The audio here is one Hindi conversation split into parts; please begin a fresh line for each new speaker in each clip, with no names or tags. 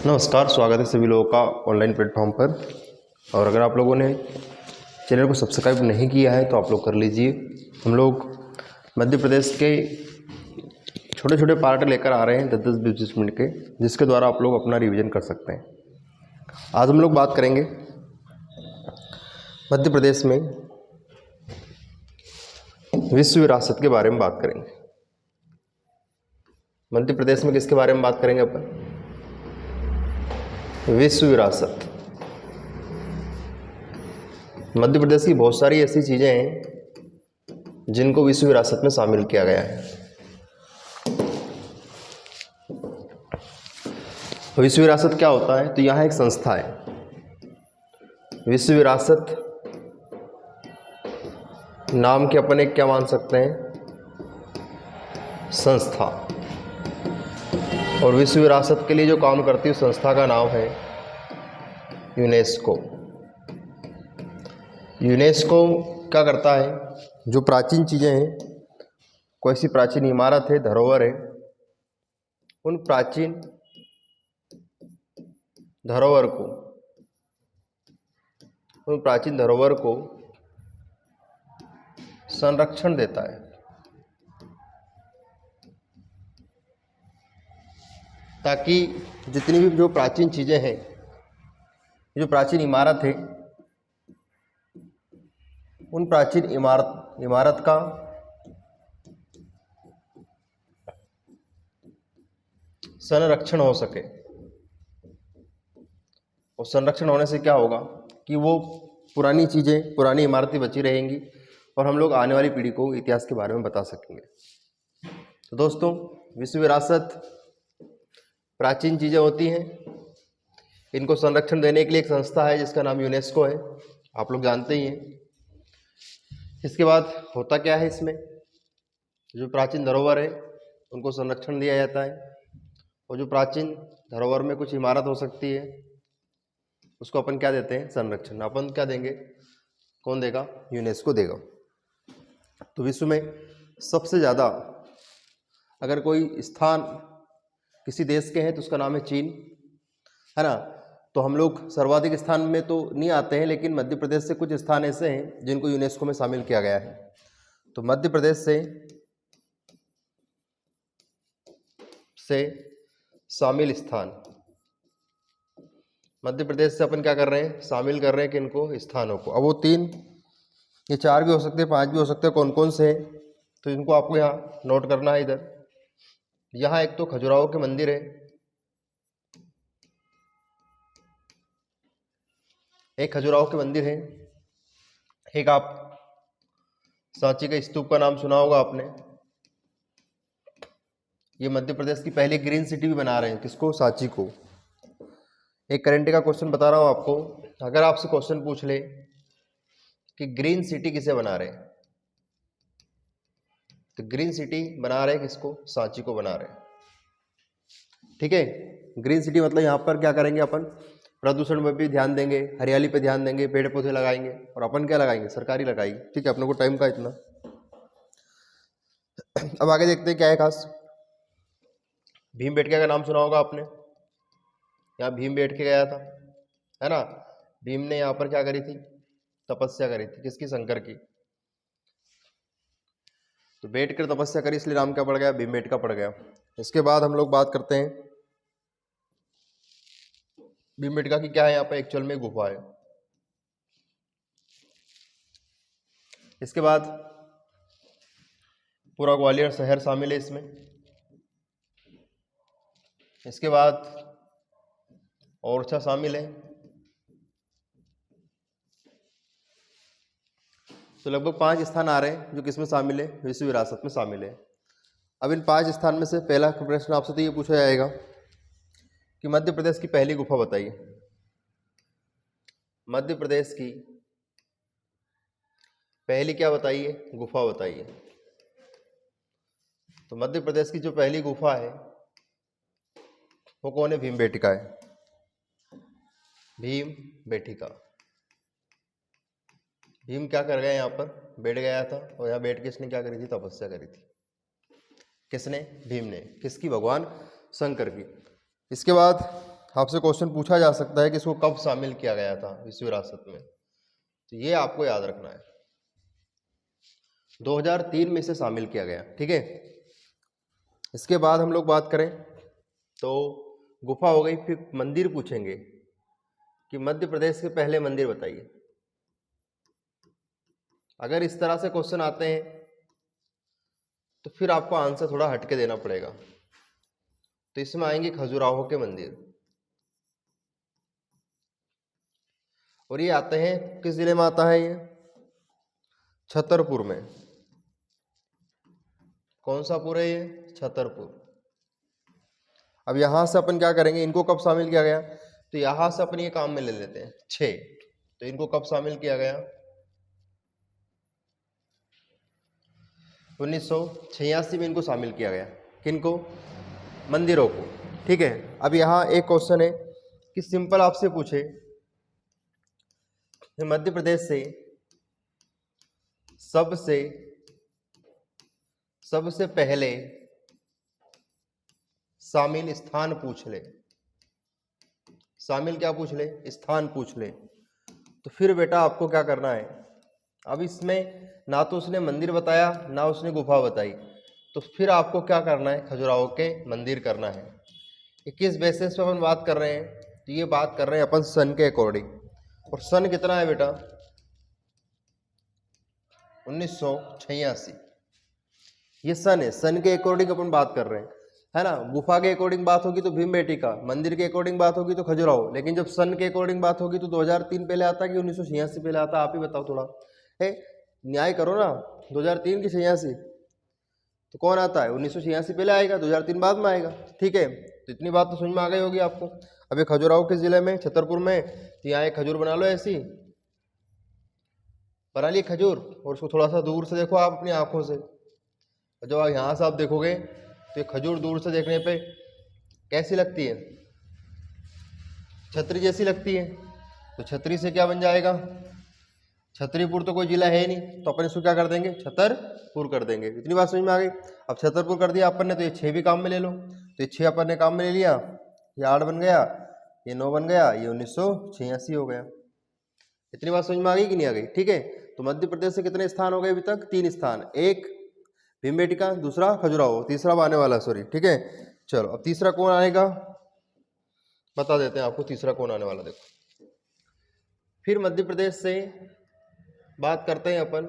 नमस्कार, स्वागत है सभी लोगों का ऑनलाइन प्लेटफॉर्म पर। और अगर आप लोगों ने चैनल को सब्सक्राइब नहीं किया है तो आप लोग कर लीजिए। हम लोग मध्य प्रदेश के छोटे छोटे पार्ट लेकर आ रहे हैं 10-10, 20-20 मिनट के, जिसके द्वारा आप लोग अपना रिवीजन कर सकते हैं। आज हम लोग बात करेंगे मध्य प्रदेश में विश्व विरासत के बारे में बात करेंगे। मध्य प्रदेश में किसके बारे में बात करेंगे अपन? विश्व विरासत। मध्य प्रदेश की बहुत सारी ऐसी चीज़ें हैं जिनको विश्व विरासत में शामिल किया गया है। विश्व विरासत क्या होता है? तो यहाँ एक संस्था है विश्व विरासत नाम के अपन एक क्या मान सकते हैं? संस्था। और विश्व विरासत के लिए जो काम करती है उस संस्था का नाम है यूनेस्को। यूनेस्को क्या करता है? जो प्राचीन चीज़ें हैं, कोई सी प्राचीन इमारत है, धरोहर है, उन प्राचीन धरोहर को संरक्षण देता है, ताकि जितनी भी जो प्राचीन चीज़ें हैं, जो प्राचीन इमारत है, उन प्राचीन इमारत का संरक्षण हो सके। और संरक्षण होने से क्या होगा कि वो पुरानी चीज़ें, पुरानी इमारतें बची रहेंगी और हम लोग आने वाली पीढ़ी को इतिहास के बारे में बता सकेंगे। तो दोस्तों, विश्व विरासत प्राचीन चीज़ें होती हैं, इनको संरक्षण देने के लिए एक संस्था है जिसका नाम यूनेस्को है, आप लोग जानते ही हैं। इसके बाद होता क्या है, इसमें जो प्राचीन धरोहर है उनको संरक्षण दिया जाता है। और जो प्राचीन धरोहर में कुछ इमारत हो सकती है उसको अपन क्या देते हैं? संरक्षण। अपन क्या देंगे? कौन देगा? यूनेस्को देगा। तो विश्व में सबसे ज़्यादा अगर कोई स्थान किसी देश के हैं तो उसका नाम है चीन, है ना। तो हम लोग सर्वाधिक स्थान में तो नहीं आते हैं, लेकिन मध्य प्रदेश से कुछ स्थान ऐसे हैं जिनको यूनेस्को में शामिल किया गया है। तो मध्य प्रदेश से शामिल स्थान, मध्य प्रदेश से अपन क्या कर रहे हैं? शामिल कर रहे हैं किनको? स्थानों को। अब वो 3 या 4 भी हो सकते हैं, 5 भी हो सकते हैं, कौन कौन से हैं तो इनको आपको यहाँ नोट करना है। इधर यहाँ एक तो खजुराहो के मंदिर है, एक खजुराहो के मंदिर है, एक आप सांची के स्तूप का नाम सुना होगा आपने। ये मध्य प्रदेश की पहली ग्रीन सिटी भी बना रहे हैं, किसको? सांची को। एक करंट का क्वेश्चन बता रहा हूँ आपको, अगर आपसे क्वेश्चन पूछ ले कि ग्रीन सिटी किसे बना रहे हैं, तो ग्रीन सिटी बना रहे किसको? सांची को बना रहे हैं। ठीक है। ग्रीन सिटी मतलब यहाँ पर क्या करेंगे अपन? प्रदूषण पर भी ध्यान देंगे, हरियाली पे ध्यान देंगे, पेड़ पौधे लगाएंगे। और अपन क्या लगाएंगे? सरकारी लगाएंगे। ठीक है, अपने को टाइम का इतना। अब आगे देखते हैं क्या है खास। भीमबेटका का नाम सुना होगा आपने। यहाँ भीम बैठ के गया था, है ना। भीम ने यहाँ पर क्या करी थी? तपस्या करी थी। किसकी? शंकर की। तो बैठ कर तपस्या करी, इसलिए नाम क्या पड़ गया? भीमबेटका पड़ गया। इसके बाद हम लोग बात करते हैं भीमबेटका की। क्या है यहाँ पर? एक्चुअल में गुफा है। इसके बाद पूरा ग्वालियर शहर शामिल है इसमें। इसके बाद ओरछा शामिल है। तो लगभग 5 स्थान आ रहे हैं जो किसमें शामिल है? विश्व विरासत में शामिल है। अब इन 5 स्थान में से पहला प्रश्न आपसे तो ये पूछा जाएगा कि मध्य प्रदेश की पहली गुफा बताइए। मध्य प्रदेश की पहली क्या बताइए? गुफा बताइए। तो मध्य प्रदेश की जो पहली गुफा है वो कौन है? भीमबेटका है। भीमबेटका। भीम क्या कर गया? यहाँ पर बैठ गया था और यहाँ बैठ के इसने क्या करी थी? तपस्या करी थी। किसने? भीम ने। किसकी? भगवान शंकर की। इसके बाद आपसे क्वेश्चन पूछा जा सकता है कि इसको कब शामिल किया गया था विश्व विरासत में, तो ये आपको याद रखना है। 2003 में इसे शामिल किया गया, ठीक है। इसके बाद हम लोग बात करें तो गुफा हो गई, फिर मंदिर पूछेंगे कि मध्य प्रदेश के पहले मंदिर बताइए। अगर इस तरह से क्वेश्चन आते हैं तो फिर आपको आंसर थोड़ा हटके देना पड़ेगा। तो इसमें आएंगे खजुराहो के मंदिर, और ये आते हैं किस जिले में आता है, ये छतरपुर में। कौन सा पुर है ये? छतरपुर। अब यहां से अपन क्या करेंगे, इनको कब शामिल किया गया, तो यहां से अपन ये काम में ले लेते हैं 6। तो इनको कब शामिल किया गया? 1986 में इनको शामिल किया गया। किनको? मंदिरों को, ठीक है। अब यहाँ एक क्वेश्चन है कि सिंपल आपसे पूछे मध्य प्रदेश से सबसे पहले शामिल स्थान पूछ ले। शामिल क्या पूछ ले? स्थान पूछ ले। तो फिर बेटा आपको क्या करना है, अब इसमें ना तो उसने मंदिर बताया ना उसने गुफा बताई, तो फिर आपको क्या करना है, खजुराहो के मंदिर करना है। ये किस बेसिस पे अपन बात कर रहे हैं, तो ये बात कर रहे हैं अपन सन के अकॉर्डिंग। और सन कितना है बेटा? 1986 ये सन है, सन के अकॉर्डिंग अपन बात कर रहे हैं, है ना। गुफा के अकॉर्डिंग बात होगी तो भीमबेटका, मंदिर के अकॉर्डिंग बात होगी तो खजुराहो, लेकिन जब सन के अकॉर्डिंग बात होगी तो 2003 पहले आता कि 1986 पहले आता? आप ही बताओ थोड़ा, है न्याय करो ना। 2003 की 86 तो कौन आता है? 1986 पहले आएगा, 2003 बाद में आएगा, ठीक है। तो इतनी बात तो समझ में आ गई होगी आपको। अब ये खजुराहो किस जिले में? छतरपुर में। तो यहाँ एक खजूर बना लो, ऐसी बना ली खजूर, और उसको थोड़ा सा दूर से देखो आप अपनी आंखों से। जब आप यहाँ से आप देखोगे तो ये खजूर दूर से देखने पे कैसी लगती है? छतरी जैसी लगती है। तो छतरी से क्या बन जाएगा? छतरीपुर तो कोई जिला है ही नहीं, तो अपन इसको क्या कर देंगे? छतरपुर कर देंगे। इतनी बात समझ में आ गई। अब छतरपुर कर दिया अपन ने, तो ये 6 भी काम में ले लो। तो ये 6 अपन ने काम में ले लिया, ये 8 बन गया, ये 9 बन गया, ये 1986 हो गया। इतनी बात समझ में आ गई कि नहीं आ गई? ठीक है। तो मध्य प्रदेश से कितने स्थान हो गए अभी तक? 3 स्थान, एक भीमबेटका, दूसरा खजुराहो, तीसरा आने वाला, सॉरी, ठीक है। चलो अब तीसरा कौन आएगा बता देते हैं आपको, तीसरा कौन आने वाला देखो। फिर मध्य प्रदेश से बात करते हैं अपन,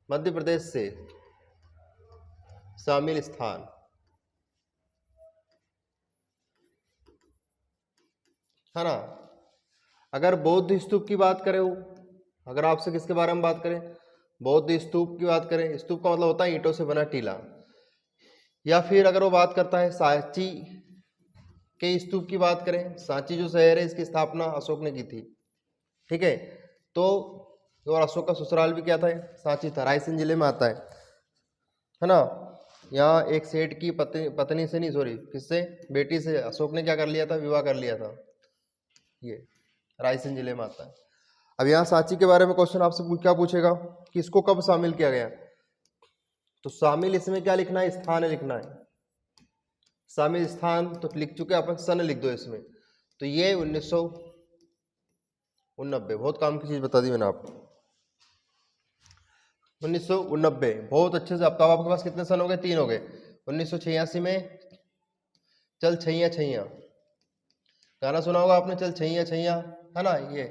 मध्य प्रदेश से शामिल स्थान, है ना। अगर बौद्ध स्तूप की बात करें, अगर आपसे किसके बारे में बात करें, बौद्ध स्तूप की बात करें, स्तूप का मतलब होता है ईंटों से बना टीला, या फिर अगर वो बात करता है सांची के स्तूप की बात करें, सांची जो शहर है इसकी स्थापना अशोक ने की थी, ठीक है। तो और अशोक का ससुराल भी क्या था? सांची था, रायसेन जिले में आता है ना। यहाँ एक सेठ की पत्नी से नहीं, सॉरी, किससे? बेटी से अशोक ने क्या कर लिया था? विवाह कर लिया था। ये रायसेन जिले में आता है। अब यहाँ सांची के बारे में क्वेश्चन आपसे क्या पूछेगा कि इसको कब शामिल किया गया, तो शामिल इसमें क्या लिखना है? स्थान लिखना है। शामिल स्थान तो लिख चुके अपन, सन लिख दो इसमें। तो ये 1989, बहुत काम की चीज बता दी मैंने आपको। 1989 बहुत अच्छे से। अब तो आपके पास कितने सन हो गए? 3 हो गए। 1986 में चल छैया छैया, गाना सुना होगा आपने, चल छैया छैया, है ना। ये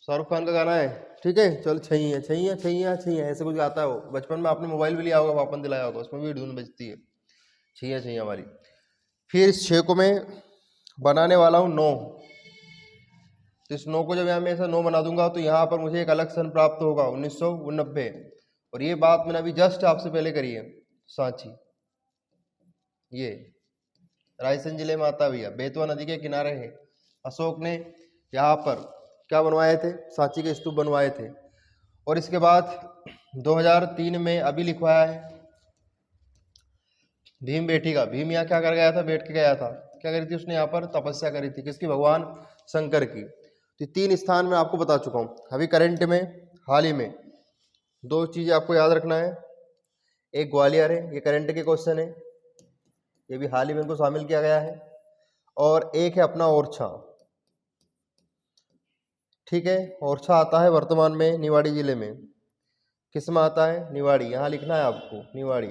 शाहरुख खान का गाना है, ठीक है। चल छैया छैया छैया छैया, ऐसे कुछ गाता है वो। बचपन में आपने मोबाइल भी लिया होगा, वापन दिलाया होगा, उसमें भी धुन बजती है छैया छैया वाली। फिर इस 6 को मैं बनाने वाला हूँ 9। तो इस 9 को जब यहाँ मैं ऐसा 9 बना दूंगा तो यहाँ पर मुझे एक अलग सन प्राप्त होगा, 1989। और ये बात मैंने अभी जस्ट आपसे पहले करी है, सांची ये रायसेन जिले में आता भैया, बेतवा नदी के किनारे है। अशोक ने यहाँ पर क्या बनवाए थे? सांची के स्तूप बनवाए थे। और इसके बाद 2003 में अभी लिखवाया है भीमबेटका। भीम यहाँ क्या कर गया था? बैठ के गया था। क्या करी थी उसने? यहाँ पर तपस्या करी थी। किसकी? भगवान शंकर की। तो 3 स्थान मैं आपको बता चुका हूँ। अभी करंट में हाल ही में 2 चीज़ें आपको याद रखना है। एक ग्वालियर है, ये करंट के क्वेश्चन है, ये भी हाल ही में इनको शामिल किया गया है। और एक है अपना ओरछा। ठीक है, ओरछा आता है वर्तमान में निवाड़ी जिले में। किस में आता है? निवाड़ी। यहाँ लिखना है आपको निवाड़ी,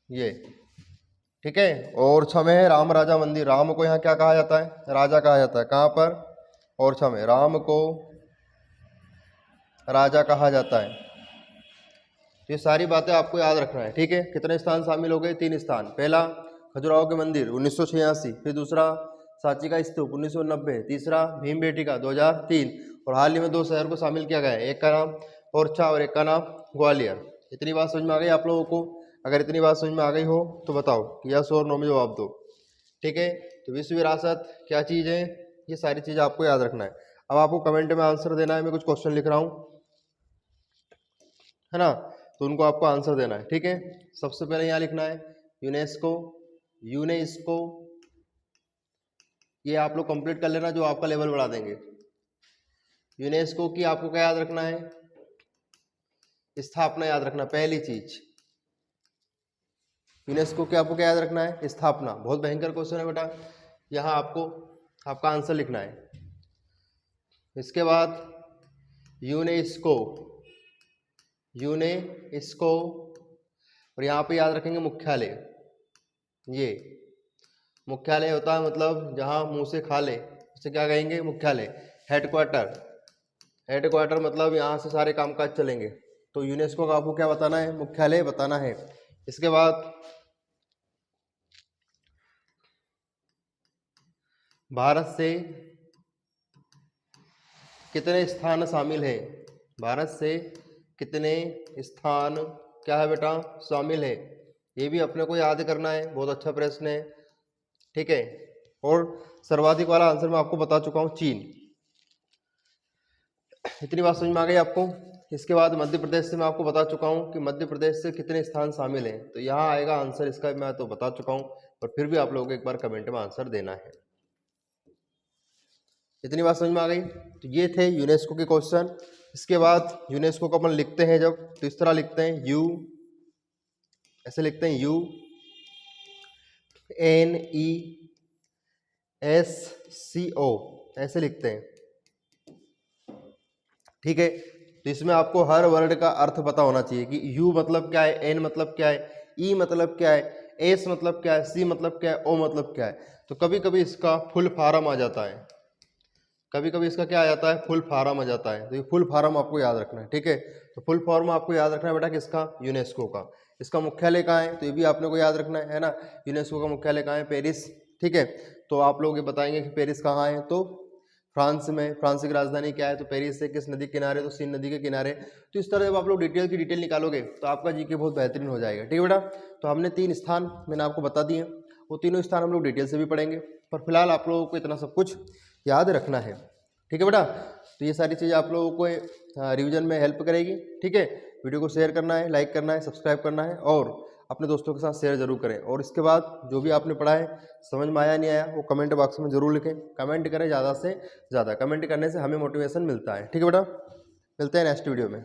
ये। ठीक है, ओरछा में है राम राजा मंदिर। राम को यहाँ क्या कहा जाता है? राजा कहा जाता है। कहाँ पर? ओरछा में राम को राजा कहा जाता है। तो ये सारी बातें आपको याद रखना है। ठीक है, कितने स्थान शामिल हो गए? 3 स्थान। पहला खजुराहो के मंदिर 1986, फिर दूसरा सांची का स्तूप 1990, तीसरा भीमबेटका 2003, और हाल ही में 2 शहर को शामिल किया गया है, एक का नाम ओरछा और एक का नाम ग्वालियर। इतनी बात समझ में आ गई आप लोगों को? अगर इतनी बात समझ में आ गई हो तो बताओ कि यस और नो में जवाब दो। ठीक है, तो विश्व विरासत क्या चीज़ है, ये सारी चीज़ आपको याद रखना है। अब आपको कमेंट में आंसर देना है। मैं कुछ क्वेश्चन लिख रहा हूँ, है ना, तो उनको आपको आंसर देना है। ठीक है, सबसे पहले यहाँ लिखना है यूनेस्को। यूनेस्को ये आप लोग कंप्लीट कर लेना, जो आपका लेवल बढ़ा देंगे। यूनेस्को की आपको क्या याद रखना है? स्थापना याद रखना, पहली चीज। यूनेस्को की आपको क्या याद रखना है? स्थापना। बहुत भयंकर क्वेश्चन है बेटा, यहाँ आपको आपका आंसर लिखना है। इसके बाद यूनेस्को, यूनेस्को, और यहाँ पे याद रखेंगे मुख्यालय। ये मुख्यालय होता है मतलब जहाँ मुंह से खा ले, उसे क्या कहेंगे? मुख्यालय। हेडक्वार्टर, हेडक्वार्टर मतलब यहाँ से सारे कामकाज चलेंगे। तो यूनेस्को का आपको क्या बताना है? मुख्यालय बताना है। इसके बाद भारत से कितने स्थान शामिल है? भारत से कितने स्थान क्या है बेटा? शामिल है। ये भी अपने को याद करना है, बहुत अच्छा प्रश्न है। ठीक है, और सर्वाधिक वाला आंसर मैं आपको बता चुका हूँ, चीन। इतनी बात समझ में आ गई आपको? इसके बाद मध्य प्रदेश से मैं आपको बता चुका हूँ कि मध्य प्रदेश से कितने स्थान शामिल हैं। तो यहाँ आएगा आंसर इसका, मैं तो बता चुका हूँ, पर फिर भी आप लोगों को एक बार कमेंट में आंसर देना है। इतनी बात समझ में आ गई? तो ये थे यूनेस्को के क्वेश्चन। इसके बाद यूनेस्को को अपन लिखते हैं जब, तो इस तरह लिखते हैं यू, ऐसे लिखते हैं UNESCO, ऐसे लिखते हैं। ठीक है, तो इसमें आपको हर वर्ड का अर्थ पता होना चाहिए कि यू मतलब क्या है, एन मतलब क्या है, ई मतलब क्या है, एस मतलब क्या है, सी मतलब क्या है, ओ मतलब क्या है। तो कभी कभी इसका फुल फॉर्म आ जाता है, कभी कभी इसका क्या आ जाता है? फुल फॉर्म आ जाता है। तो ये फुल फॉर्म आपको याद रखना है। ठीक है, तो फुल फॉर्म आपको याद रखना है बेटा किसका? यूनेस्को का। इसका मुख्यालय कहाँ है? तो ये भी आपने को याद रखना है ना। यूनेस्को का मुख्यालय कहाँ है? पेरिस। ठीक है, तो आप लोग ये बताएंगे कि पेरिस कहाँ है, तो फ्रांस में। फ्रांस की राजधानी क्या है? तो पेरिस से। किस नदी के किनारे? तो सीन नदी के किनारे। तो इस तरह जब आप लोग डिटेल की डिटेल निकालोगे तो आपका जीके बहुत बेहतरीन हो जाएगा। ठीक है बेटा, तो हमने 3 स्थान मैंने आपको बता दिए, वो तीनों स्थान हम लोग डिटेल से भी पढ़ेंगे, पर फिलहाल आप लोगों को इतना सब कुछ याद रखना है। ठीक है बेटा, तो ये सारी चीज़ें आप लोगों को रिवीजन में हेल्प करेगी। ठीक है, वीडियो को शेयर करना है, लाइक करना है, सब्सक्राइब करना है, और अपने दोस्तों के साथ शेयर जरूर करें। और इसके बाद जो भी आपने पढ़ा है, समझ में आया नहीं आया, वो कमेंट बॉक्स में जरूर लिखें। कमेंट करें ज़्यादा से ज़्यादा, कमेंट करने से हमें मोटिवेशन मिलता है। ठीक है बेटा, मिलते हैं नेक्स्ट वीडियो में।